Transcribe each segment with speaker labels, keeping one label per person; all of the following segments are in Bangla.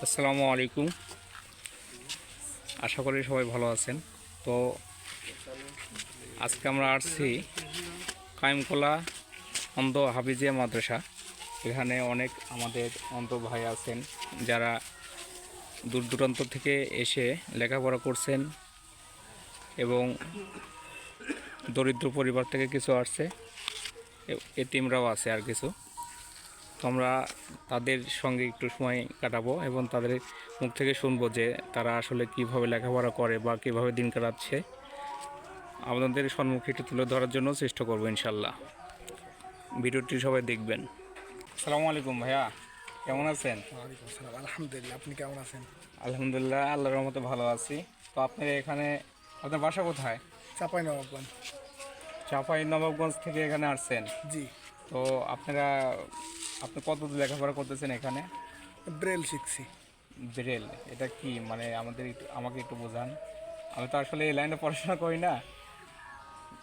Speaker 1: আসসালামু আলাইকুম। আশা করি সবাই ভালো আছেন। তো আজকে আমরা আসছি কাইমকোলা অন্ধ হাফিজিয়া মাদ্রাসা। এখানে অনেক আমাদের অন্ধ ভাই আছেন যারা দূর দূরান্ত থেকে এসে লেখাপড়া করছেন এবং দরিদ্র পরিবার থেকে কিছু আসছে, এতিমরাও আছে আর কিছু। তো আমরা তাদের সঙ্গে একটু সময় কাটাবো এবং তাদের মুখ থেকে শুনবো যে তারা আসলে কিভাবে লেখাপড়া করে বা কিভাবে দিন কাটাচ্ছে। আপনাদের সম্মুখে একটু তুলে ধরার জন্য চেষ্টা করবো ইনশাল্লাহ। ভিডিওটি সবাই দেখবেন। আসসালামু আলাইকুম ভাইয়া, কেমন আছেন?
Speaker 2: ওয়ালাইকুম আসসালাম। আলহামদুলিল্লাহ, আপনি কেমন আছেন?
Speaker 1: আলহামদুলিল্লাহ, আল্লাহর রহমতে ভালো আছি। তো আপনার এখানে, আপনার বাসা কোথায়?
Speaker 2: চাঁপাইনবাবগঞ্জ।
Speaker 1: চাঁপাই নবাবগঞ্জ থেকে এখানে আসছেন।
Speaker 2: জি।
Speaker 1: তো আপনি কতদূর লেখাপড়া করতেছেন এখানে?
Speaker 2: ব্রেল শিখছি।
Speaker 1: ব্রেল এটা কি, মানে আমাকে একটু বোঝান। আমি তো আসলে এই লাইনে পড়াশোনা করি না।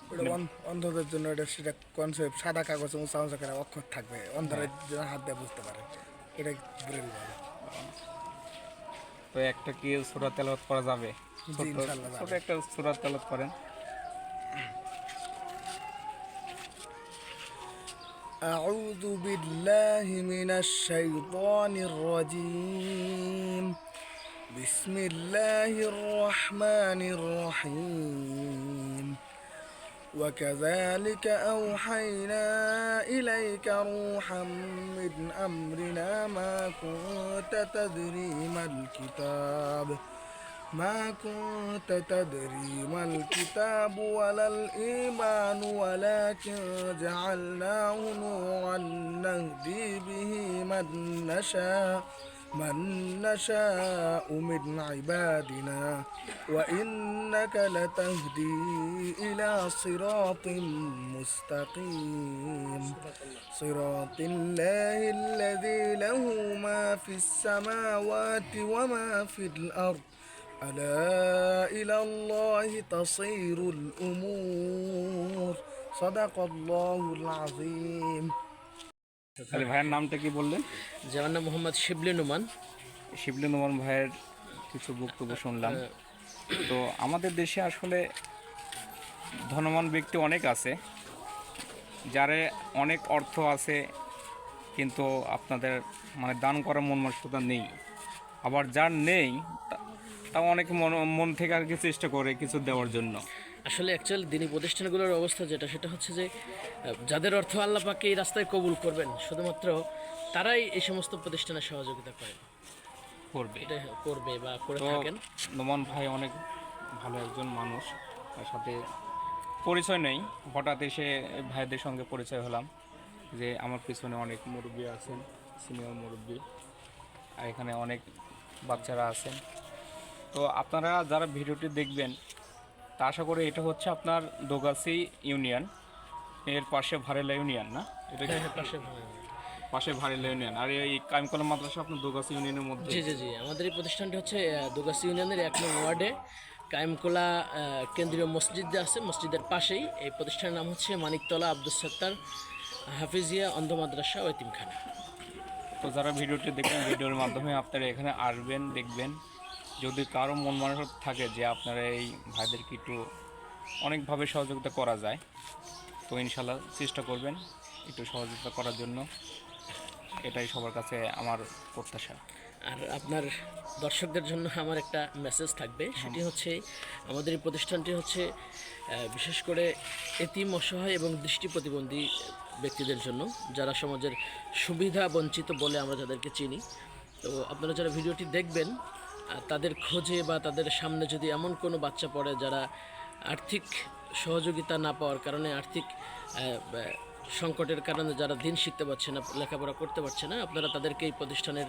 Speaker 2: ওটা অন্ধদের জন্য, এটা সেটা কনসেপ্ট, সাদা কাগজে উঁচা উঁচা করে অক্ষর থাকবে, অন্ধরা যেন হাত দিয়ে বুঝতে পারে, এটা ব্রেল বলে।
Speaker 1: তো একটা কি সূরা তেলাওয়াত করা যাবে?
Speaker 2: জি, ইনশাল্লাহ
Speaker 1: ছোট
Speaker 2: যাবে।
Speaker 1: একটা সূরা তেলাওয়াত করেন।
Speaker 2: أعوذ بالله من الشيطان الرجيم. بسم الله الرحمن الرحيم. وكذلك أوحينا إليك روحا من أمرنا ما كنت تدري ما الكتاب ولا الإيمان ولكن جعلناه نورا نهدي به من نشاء من عبادنا وإنك لتهدي إلى صراط مستقيم صراط الله الذي له ما في السماوات وما في الأرض ألا إلى الله تصير الأمور صدق الله العظيم.
Speaker 1: তাহলে ভাইয়ের নামটা কি বললেন?
Speaker 3: যে আমার নাম মোহাম্মদ শিবলি নুমান।
Speaker 1: শিবলি নোমান ভাইয়ের কিছু বক্তব্য শুনলাম। তো আমাদের দেশে আসলে ধনবান ব্যক্তি অনেক আছে, যারে অনেক অর্থ আছে, কিন্তু আপনাদের মানে দান করার মন মানসিকতা নেই। আবার যার নেই তাও অনেকে মন থেকে আর কি চেষ্টা করে কিছু দেওয়ার জন্য।
Speaker 3: আসলে অ্যাকচুয়ালি দিনী প্রতিষ্ঠানগুলোর অবস্থা সেটা হচ্ছে যে যাদের অর্থ আল্লাহ পাকে এই রাস্তায় কবুল করবেন, শুধুমাত্র তারাই এই সমস্ত প্রতিষ্ঠানে সহযোগিতা
Speaker 1: করবে
Speaker 3: এটা করবে বা করে
Speaker 1: তো
Speaker 3: থাকেন।
Speaker 1: নোমান ভাই অনেক ভালো একজন মানুষ, তার সাথে পরিচয় নেই, হঠাৎ এসে ভাইদের সঙ্গে পরিচয় হলাম যে আমার পিছনে অনেক মুরব্বী আছেন, সিনিয়র মুরব্বী, আর এখানে অনেক বাচ্চারা আছেন। তো আপনারা যারা ভিডিওটি দেখবেন, তা আশা করি এটা হচ্ছে আপনার দোগাছি ইউনিয়ন, এর পাশে ভারেলা ইউনিয়ন না? এটা কি? পাশে ভারেলা ইউনিয়ন, আর এই কাইমকোলা মাদ্রাসা আপনার দোগাছি ইউনিয়নের মধ্যে।
Speaker 3: জি জি জি, আমাদের এই প্রতিষ্ঠানটি হচ্ছে দুগাছি ইউনিয়নের 1 নং ওয়ার্ডে কায়েমকোলা কেন্দ্রীয় মসজিদ যে আছে, মসজিদের পাশেই এই প্রতিষ্ঠানের নাম হচ্ছে মানিকতলা আব্দুস সত্তার হাফিজিয়া অন্ধ মাদ্রাসা ও এতিমখানা।
Speaker 1: তো যারা ভিডিওটি দেখবেন, ভিডিওর মাধ্যমে আপনারা এখানে আসবেন, দেখবেন। যদি কারো মন মানসিক থাকে যে আপনারা এই ভাইদেরকে একটু অনেকভাবে সহযোগিতা করা যায়, তো ইনশাল্লাহ চেষ্টা করবেন একটু সহযোগিতা করার জন্য। এটাই সবার কাছে আমার প্রত্যাশা।
Speaker 3: আর আপনার দর্শকদের জন্য আমার একটা মেসেজ থাকবে, সেটি হচ্ছে আমাদের এই প্রতিষ্ঠানটি হচ্ছে বিশেষ করে এতিম, অসহায় এবং দৃষ্টি প্রতিবন্ধী ব্যক্তিদের জন্য, যারা সমাজের সুবিধা বঞ্চিত বলে আমরা যাদেরকে চিনি। তো আপনারা যারা ভিডিওটি দেখবেন, তাদের খোঁজে বা তাদের সামনে যদি এমন কোনো বাচ্চা পড়ে যারা আর্থিক সহযোগিতা না পাওয়ার কারণে, আর্থিক সংকটের কারণে যারা দিন শিখতে পারছে না, লেখাপড়া করতে পারছে না, আপনারা তাদেরকে এই প্রতিষ্ঠানের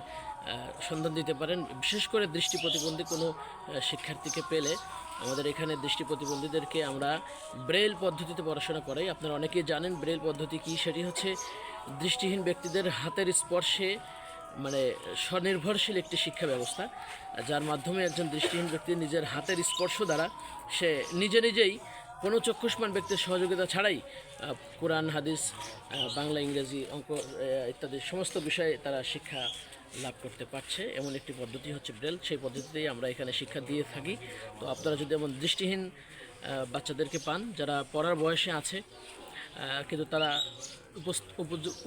Speaker 3: সন্ধান দিতে পারেন। বিশেষ করে দৃষ্টি প্রতিবন্ধী কোনো শিক্ষার্থীকে পেলে, আমাদের এখানে দৃষ্টি প্রতিবন্ধীদেরকে আমরা ব্রেল পদ্ধতিতে পড়াশোনা করাই। আপনারা অনেকেই জানেন ব্রেল পদ্ধতি কী। সেটি হচ্ছে দৃষ্টিহীন ব্যক্তিদের হাতের স্পর্শে মানে স্বনির্ভরশীল একটি শিক্ষা ব্যবস্থা, যার মাধ্যমে একজন দৃষ্টিহীন ব্যক্তি নিজের হাতের স্পর্শ দ্বারা সে নিজেই কোনো চক্ষুষ্মান ব্যক্তির সহযোগিতা ছাড়াই কোরআন, হাদিস, বাংলা, ইংরেজি, অঙ্ক ইত্যাদি সমস্ত বিষয়ে তারা শিক্ষা লাভ করতে পারছে এমন একটি পদ্ধতি হচ্ছে ব্রেল। সেই পদ্ধতিতেই আমরা এখানে শিক্ষা দিয়ে থাকি। তো আপনারা যদি এমন দৃষ্টিহীন বাচ্চাদেরকে পান যারা পড়ার বয়সে আছে কিন্তু তারা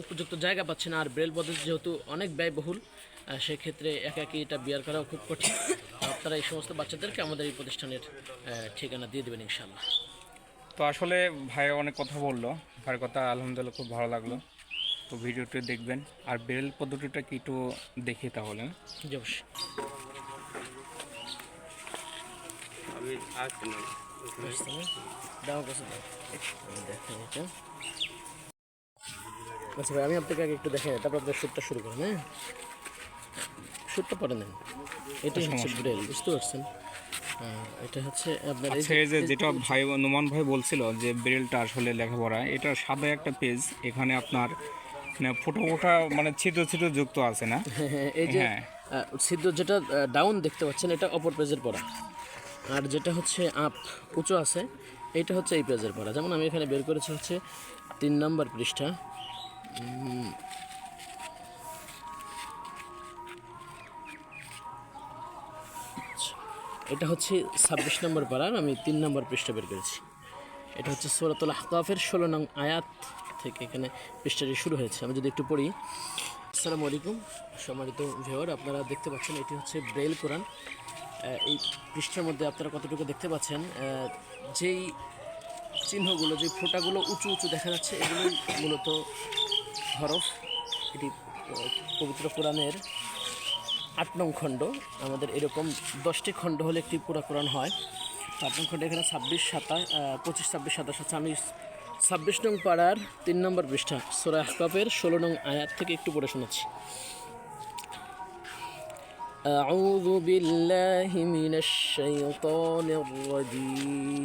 Speaker 3: উপযুক্ত জায়গা পাচ্ছে না, আর ব্রেল পদ্ধতি যেহেতু অনেক ব্যয়বহুল, সেক্ষেত্রে একাকি এটা বিয়ার করাও খুব কঠিন। আপনারা এই সমস্ত বাচ্চাদেরকে আমাদের এই প্রতিষ্ঠানের ঠিকানা দিয়ে দেবেন ইনশাআল্লাহ।
Speaker 1: তো আসলে ভাই অনেক কথা বললো, ভাইয়ের কথা আলহামদুলিল্লাহ খুব ভালো লাগলো। তো ভিডিওটি দেখবেন আর ব্রেল পদ্ধতিটা কি একটু দেখি তাহলে।
Speaker 3: জি অবশ্যই। দাও কাছে দাও। দেখেন এটা। আচ্ছা ভাই, আমি আপনাকে আগে একটু দেখেন, তারপর আপনার শ্যুটটা শুরু করেন। হ্যাঁ, শ্যুটটা পরে নেন। এটাই হচ্ছে ব্রেল, বুঝতে পারছেন? এটা হচ্ছে আপনার
Speaker 1: আচ্ছা, এই যে যেটা ভাই নোমান ভাই বলছিল যে ব্রেলটা আসলে লেখাপড়া, এটা সাদা একটা পেজ, এখানে আপনার ফোটা ফোটা মানে ছিদ্র ছিদ্র যুক্ত আছে না?
Speaker 3: এই যে
Speaker 1: হ্যাঁ।
Speaker 3: ছিদ্র যেটা ডাউন দেখতে পাচ্ছেন এটা অপর পেজের পড়া, আর যেটা হচ্ছে আপ উঁচু আছে এটা হচ্ছে এই পেজের পড়া। যেমন আমি এখানে বের করেছি হচ্ছে 3 নম্বর পৃষ্ঠা। এটা হচ্ছে 26 নম্বর পারার, আমি 3 নম্বর পৃষ্ঠা বের করেছি। এটা হচ্ছে সূরাতুল আহকাফের 16 নং আয়াত থেকে এখানে পৃষ্ঠাটি শুরু হয়েছে। আমি যদি একটু পড়ি। আসসালামু আলাইকুম সম্মানিত ভিউয়ার, আপনারা দেখতে পাচ্ছেন এটি হচ্ছে ব্রেইল কোরআন। এই পৃষ্ঠার মধ্যে আপনারা কতটুকু দেখতে পাচ্ছেন, যেই চিহ্নগুলো, যে ফোঁটাগুলো উঁচু উঁচু দেখা যাচ্ছে, এগুলোই মূলত হরফ। এটি পবিত্র কোরআনের 8 নং খণ্ড। আমাদের এরকম 10টি খণ্ড হলে একটি পুরা কোরআন হয়। 8 নং খণ্ড এখানে 26, 25, 26, 27 আছে। আমি 26 নং পাড়ার 3 নম্বর পৃষ্ঠা সূরা আহকাফের 16 নং আয়াত থেকে একটু পড়ে শোনাচ্ছি। أعوذ بالله من الشيطان الرجيم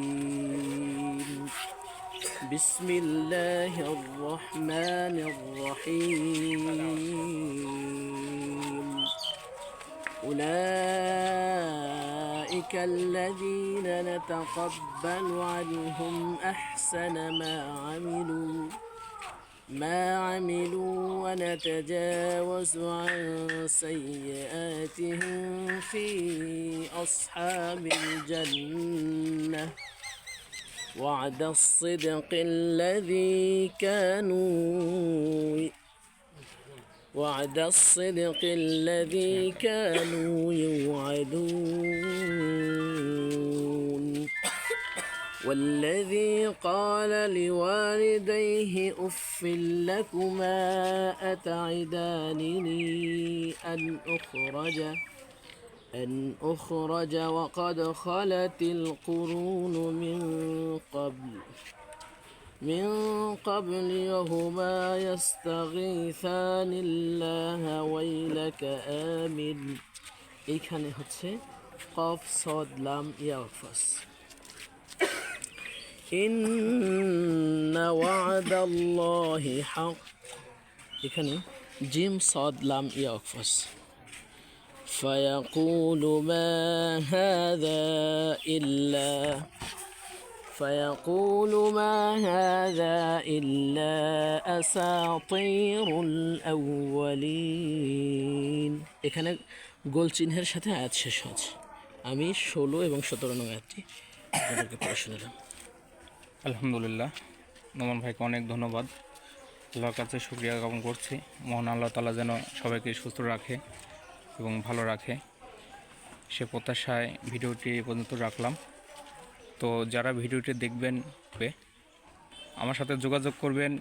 Speaker 3: بسم الله الرحمن الرحيم أولئك الذين نتقبل عنهم أحسن ما عملوا ونتجاوز عن سيئاتهم في أصحاب الجنة وعد الصدق الذي كانوا يوعدون والذي قال لوالديه أف لكما أتعدانني أن أخرج وقد خلت القرون من قبل وهما يستغيثان الله ويلك آمن। এইখানে হচ্ছে কফ সদ লাম ইয়া ওয়াকফাস। ইন্না ওয়াদাল্লাহি হক, এখানে জিম সদ লাম ইয়া ওয়াকফাস। فيقول ما هذا إلا أساطير الأولين। এখানে গোল চিহ্নের সাথে আয়াত শেষ হচ্ছে। আমি 16 এবং 17 নং আয়াতটি আপনাদেরকে পড়ে শোনালাম।
Speaker 1: আলহামদুলিল্লাহ, নোমান ভাইকে অনেক ধন্যবাদ। আল্লাহর কাছে শুকরিয়া জ্ঞাপন করছি। মহান আল্লাহ তাআলা যেন সবাইকে সুস্থ রাখে এবং ভালো রাখে, সে প্রত্যাশায় ভিডিওটি এই পর্যন্ত রাখলাম। তো যারা ভিডিওটি দেখবেন আমার সাথে যোগাযোগ করবেন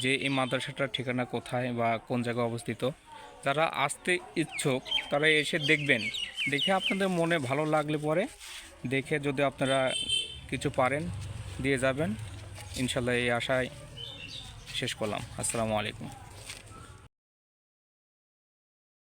Speaker 1: যে এই মাদ্রাসাটার ঠিকানা কোথায় বা কোন জায়গায় অবস্থিত। যারা আসতে ইচ্ছুক তারা এসে দেখবেন, দেখে আপনাদের মনে ভালো লাগলে পরে দেখে যদি আপনারা কিছু পারেন দিয়ে যাবেন ইনশাল্লাহ। এই আশায় শেষ করলাম। আসসালামু আলাইকুম।